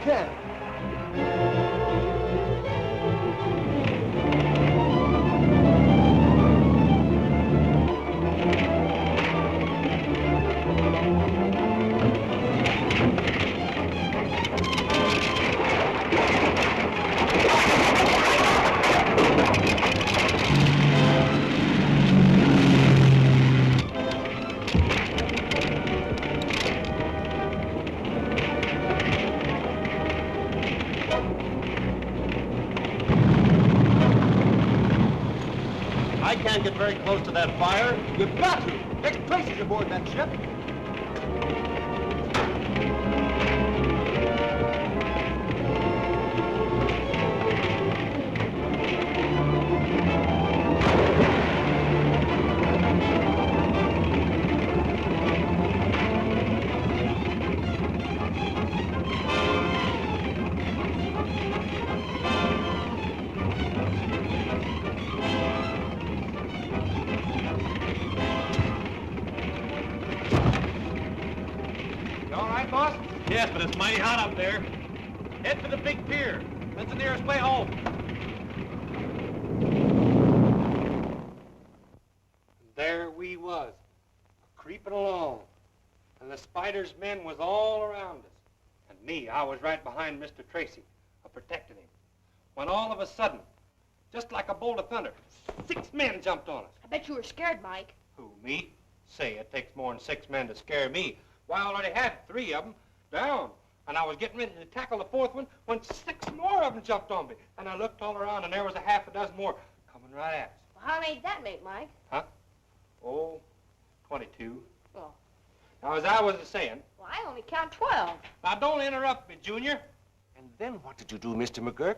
can. I can't get very close to that fire. You've got to. There's Tracy's aboard that ship. Yes, but it's mighty hot up there. Head for the big pier. That's the nearest way home. There we was, creeping along. And the Spider's men was all around us. And me, I was right behind Mr. Tracy, protecting him. When all of a sudden, just like a bolt of thunder, 6 men jumped on us. I bet you were scared, Mike. Who, me? Say, it takes more than 6 men to scare me. Why, I already had 3 of them down. And I was getting ready to tackle the 4th one when 6 more of them jumped on me. And I looked all around, and there was a half a dozen more coming right at us. Well, how many did that make, Mike? Huh? Oh, 22. Well, Now, as I was saying... Well, I only count 12. Now, don't interrupt me, Junior. And then what did you do, Mr. McGurk?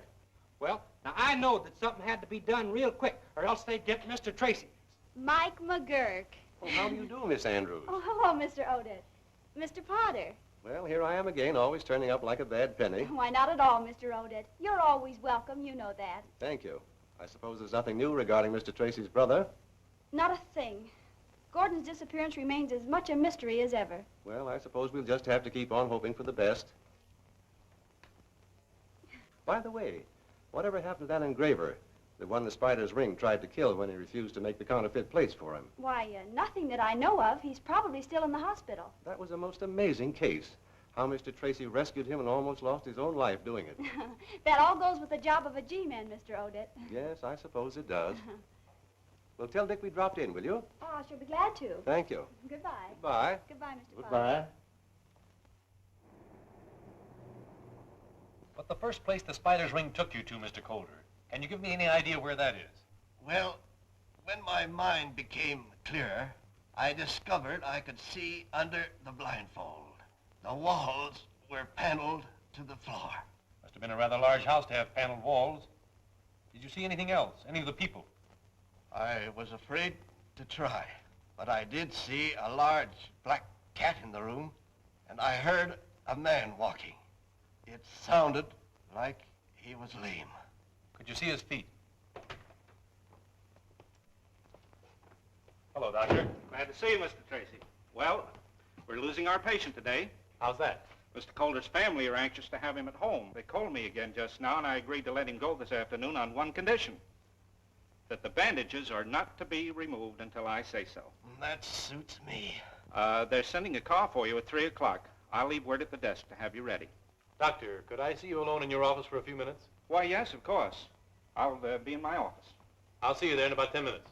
Well, now, I know that something had to be done real quick, or else they'd get Mr. Tracy. Mike McGurk. Well, how do you do, Miss Andrews? Oh, hello, Mr. Odette. Mr. Potter. Well, here I am again, always turning up like a bad penny. Why, not at all, Mr. Odette. You're always welcome, you know that. Thank you. I suppose there's nothing new regarding Mr. Tracy's brother? Not a thing. Gordon's disappearance remains as much a mystery as ever. Well, I suppose we'll just have to keep on hoping for the best. By the way, whatever happened to that engraver, the one the Spider's ring tried to kill when he refused to make the counterfeit plates for him? Why, nothing that I know of. He's probably still in the hospital. That was a most amazing case. How Mr. Tracy rescued him and almost lost his own life doing it. That all goes with the job of a G-man, Mr. Odette. Yes, I suppose it does. Well, tell Dick we dropped in, will you? Oh, I shall be glad to. Thank you. Goodbye. Goodbye. Goodbye, Mr. Potter. Goodbye. But the first place the Spider's ring took you to, Mr. Calder, can you give me any idea where that is? Well, when my mind became clearer, I discovered I could see under the blindfold. The walls were paneled to the floor. Must have been a rather large house to have paneled walls. Did you see anything else? Any of the people? I was afraid to try, but I did see a large black cat in the room, and I heard a man walking. It sounded like he was lame. Could you see his feet? Hello, Doctor. Glad to see you, Mr. Tracy. Well, we're losing our patient today. How's that? Mr. Calder's family are anxious to have him at home. They called me again just now, and I agreed to let him go this afternoon on one condition. That the bandages are not to be removed until I say so. That suits me. They're sending a car for you at 3 o'clock. I'll leave word at the desk to have you ready. Doctor, could I see you alone in your office for a few minutes? Why, yes, of course. I'll be in my office. I'll see you there in about 10 minutes.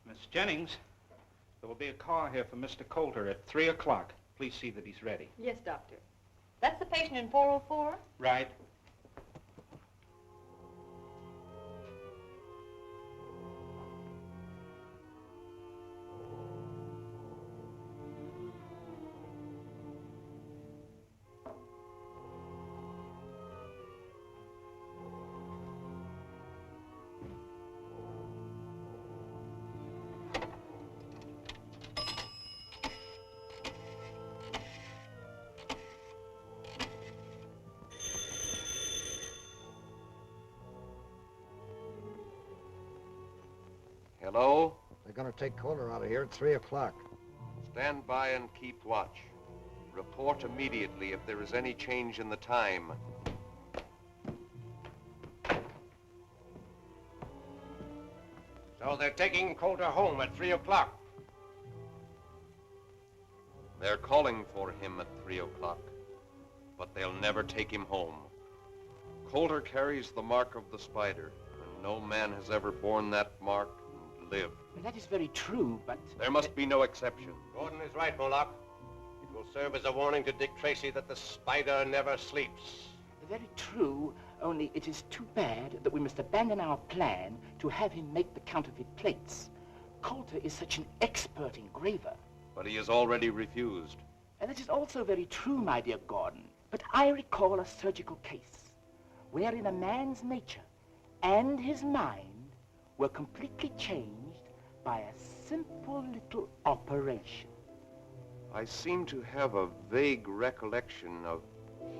Miss Jennings, there will be a car here for Mr. Calder at 3 o'clock. Please see that he's ready. Yes, doctor. That's the patient in 404? Right. Hello? They're gonna take Coulter out of here at 3 o'clock. Stand by and keep watch. Report immediately if there is any change in the time. So they're taking Coulter home at 3 o'clock. They're calling for him at 3 o'clock, but they'll never take him home. Coulter carries the mark of the spider, and no man has ever borne that mark and lived. Well, that is very true, but... There must be no exception. Gordon is right, Moloch. It will serve as a warning to Dick Tracy that the spider never sleeps. Very true, only it is too bad that we must abandon our plan to have him make the counterfeit plates. Coulter is such an expert engraver. But he has already refused. And that is also very true, my dear Gordon. But I recall a surgical case wherein a man's nature and his mind were completely changed by a simple little operation. I seem to have a vague recollection of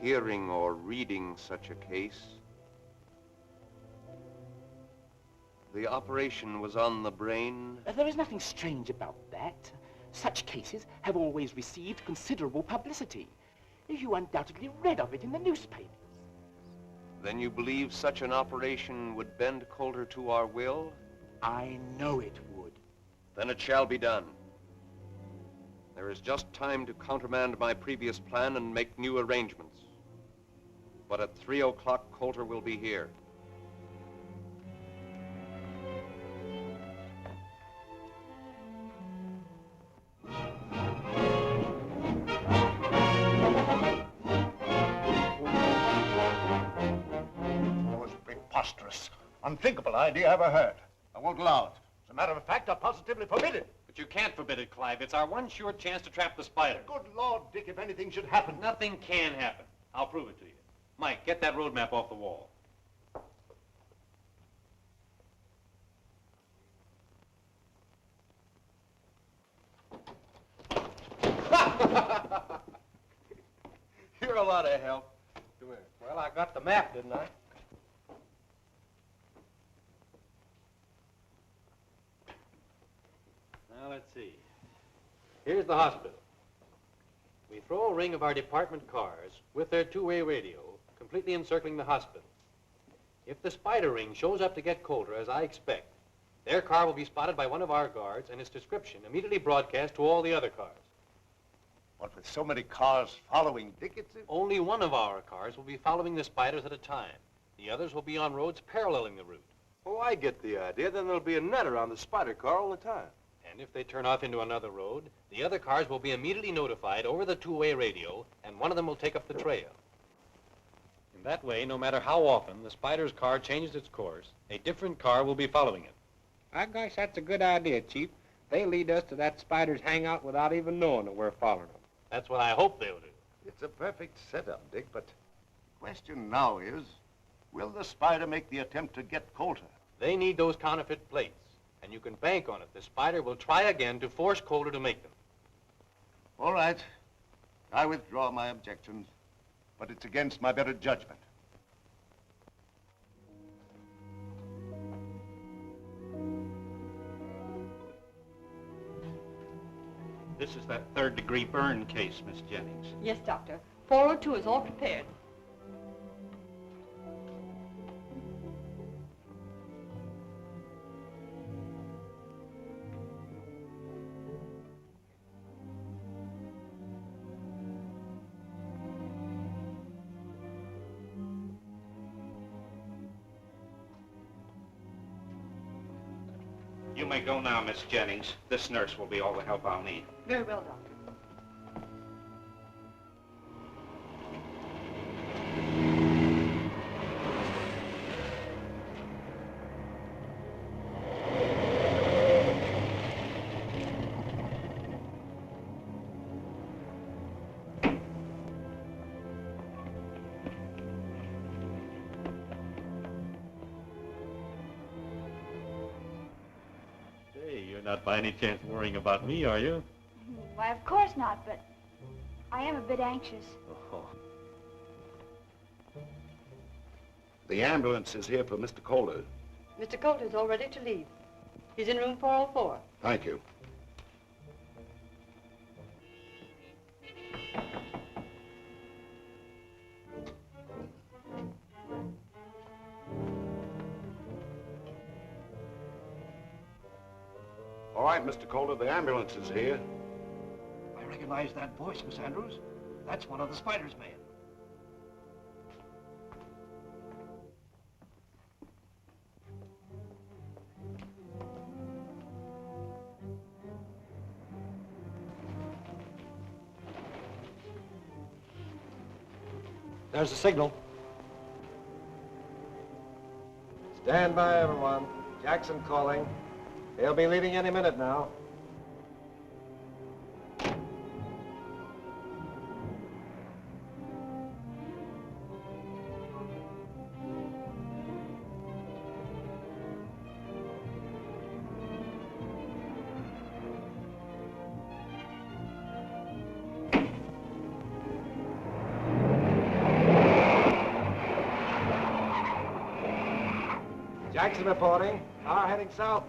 hearing or reading such a case. The operation was on the brain. There is nothing strange about that. Such cases have always received considerable publicity. You undoubtedly read of it in the newspapers. Then you believe such an operation would bend Coulter to our will? I know it would. Then it shall be done. There is just time to countermand my previous plan and make new arrangements. But at 3 o'clock, Coulter will be here. Most preposterous, unthinkable idea I ever heard. I won't allow it. As a matter of fact, I positively forbid it. But you can't forbid it, Clive. It's our one sure chance to trap the spider. Good Lord, Dick, if anything should happen. Nothing can happen. I'll prove it to you. Mike, get that road map off the wall. You're a lot of help. Come here. Well, I got the map, didn't I? Now, let's see. Here's the hospital. We throw a ring of our department cars with their two-way radio completely encircling the hospital. If the spider ring shows up to get Coulter, as I expect, their car will be spotted by one of our guards and its description immediately broadcast to all the other cars. What, with so many cars following Dick, it's... Only one of our cars will be following the spiders at a time. The others will be on roads paralleling the route. Oh, I get the idea. Then there'll be a net around the spider car all the time. And if they turn off into another road, the other cars will be immediately notified over the two-way radio, and one of them will take up the trail. In that way, no matter how often the spider's car changes its course, a different car will be following it. I guess that's a good idea, Chief. They lead us to that spider's hangout without even knowing that we're following them. That's what I hope they'll do. It's a perfect setup, Dick, but the question now is, will the spider make the attempt to get Coulter? They need those counterfeit plates, and you can bank on it. The spider will try again to force Coulter to make them. All right. I withdraw my objections, but it's against my better judgment. This is that third-degree burn case, Miss Jennings. Yes, Doctor. 402 is all prepared. You may go now, Miss Jennings. This nurse will be all the help I'll need. Very well, Doctor. Not by any chance worrying about me, are you? Why, of course not, but I am a bit anxious. Oh. The ambulance is here for Mr. Coulter. Mr. Coulter's all ready to leave. He's in room 404. Thank you. All right, Mr. Calder, the ambulance is here. I recognize that voice, Miss Andrews. That's one of the spider's men. There's the signal. Stand by, everyone. Jackson calling. He'll be leaving any minute now. Jackson reporting. Car heading south.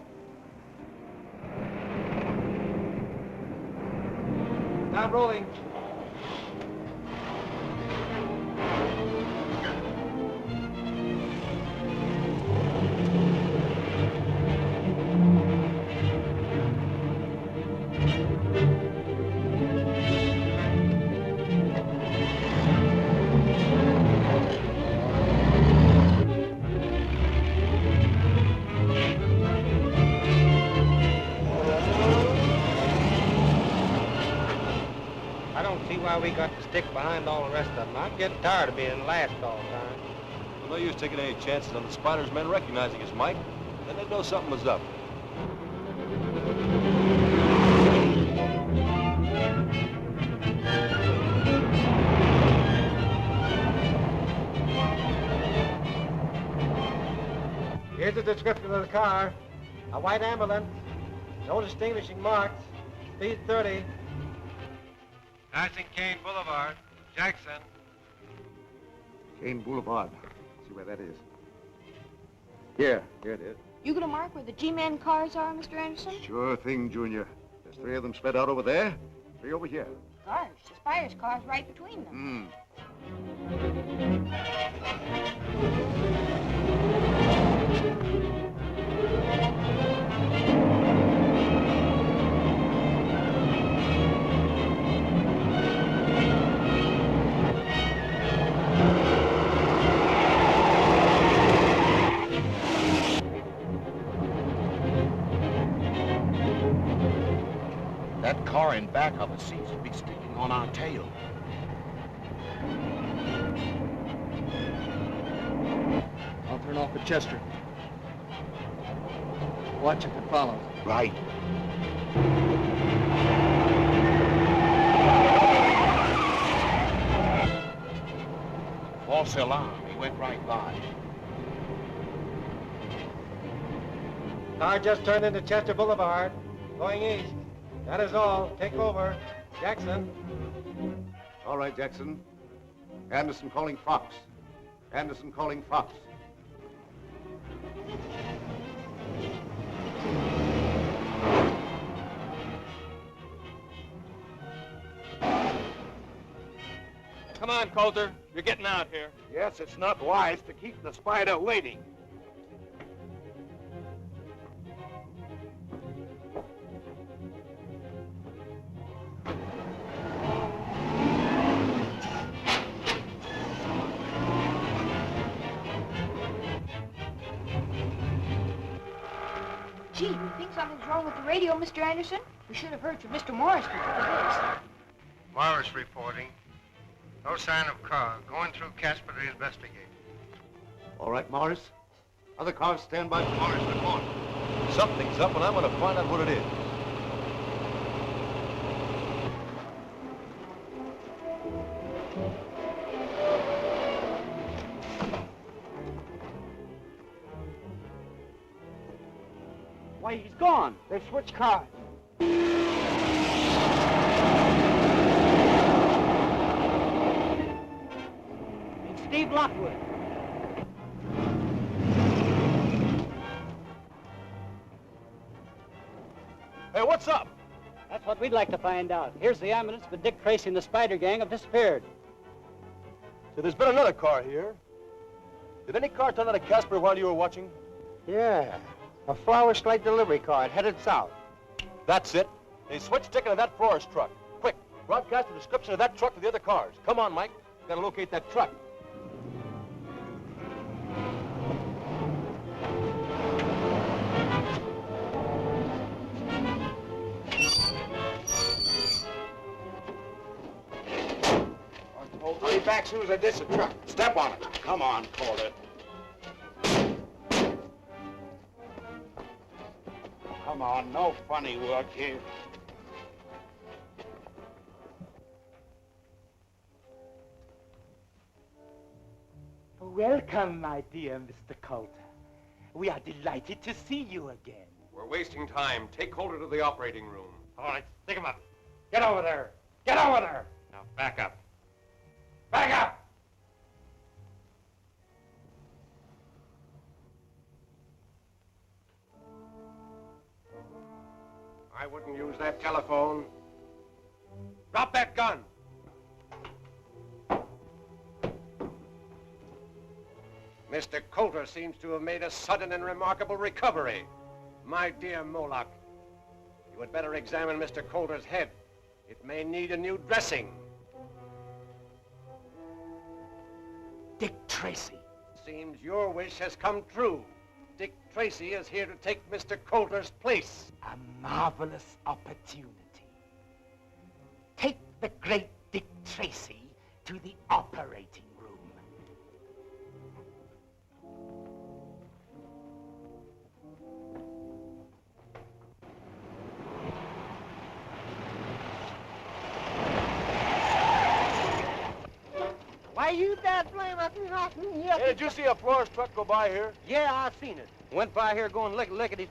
Start rolling. We got to stick behind all the rest of them. I'm getting tired of being last all the time. Well, no use taking any chances on the spider's men recognizing us, Mike. Then they'd know something was up. Here's the description of the car. A white ambulance. No distinguishing marks. Speed 30. Passing Kane Boulevard. Jackson. Kane Boulevard. See where that is. Here it is. You gonna mark where the G-Man cars are, Mr. Anderson? Sure thing, Junior. There's 3 of them spread out over there, 3 over here. Gosh, the spider's car's right between them. That car in back of us seems to be sticking on our tail. I'll turn off at Chester. Watch if it follows. Right. False alarm. He went right by. Car just turned into Chester Boulevard, going east. That is all. Take over. Jackson. All right, Jackson. Anderson calling Fox. Anderson calling Fox. Come on, Coulter. You're getting out here. Yes, it's not wise to keep the spider waiting. Gee, do you think something's wrong with the radio, Mr. Anderson? We should have heard from Mr. Morris before this. Morris reporting. No sign of car. Going through Casper to investigate. All right, Morris. Other cars stand by. Morris, report. Something's up, and I'm going to find out what it is. Why, he's gone. They've switched cars. It's Steve Lockwood. Hey, what's up? That's what we'd like to find out. Here's the ambulance, but Dick, Tracy, and the Spider Gang have disappeared. So there's been another car here. Did any car turn out of Casper while you were watching? Yeah, a flower slate delivery car headed south. That's it. They switched ticket to that florist truck. Quick, broadcast the description of that truck to the other cars. Come on, Mike. Gotta locate that truck. I'll be back soon as I ditch the truck. Step on it. Come on, Calder. Come on, no funny work here. Welcome, my dear Mr. Coulter. We are delighted to see you again. We're wasting time. Take Calder to the operating room. All right, stick him up. Get over there. Get over there. Now, back up. Back up! I wouldn't use that telephone. Drop that gun. Mr. Coulter seems to have made a sudden and remarkable recovery. My dear Moloch, you had better examine Mr. Coulter's head. It may need a new dressing. Dick Tracy. Seems your wish has come true. Dick Tracy is here to take Mr. Coulter's place. A marvelous opportunity. Take the great Dick Tracy to the operating room. Why you that blame up here? Hey, did you see a florist truck go by here? Yeah, I seen it. Went by here going lickety.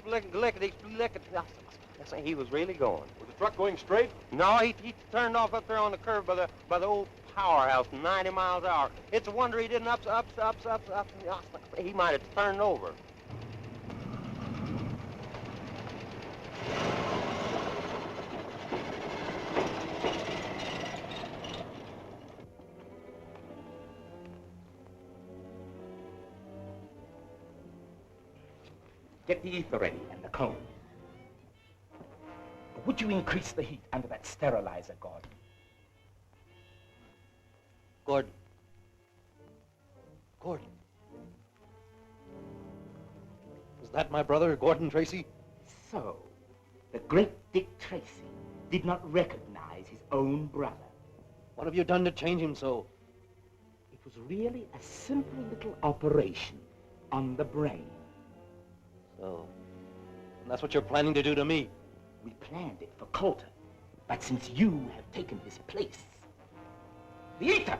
He was really going. Was the truck going straight? No, he turned off up there on the curve by the old powerhouse, 90 miles an hour. It's a wonder he didn't up. He might have turned over. Get the ether ready and the cone. Would you increase the heat under that sterilizer, Gordon? Gordon. Is that my brother, Gordon Tracy? So, the great Dick Tracy did not recognize his own brother. What have you done to change him so? It was really a simple little operation on the brain. So, and that's what you're planning to do to me? We planned it for Coulter, but since you have taken his place, the ether!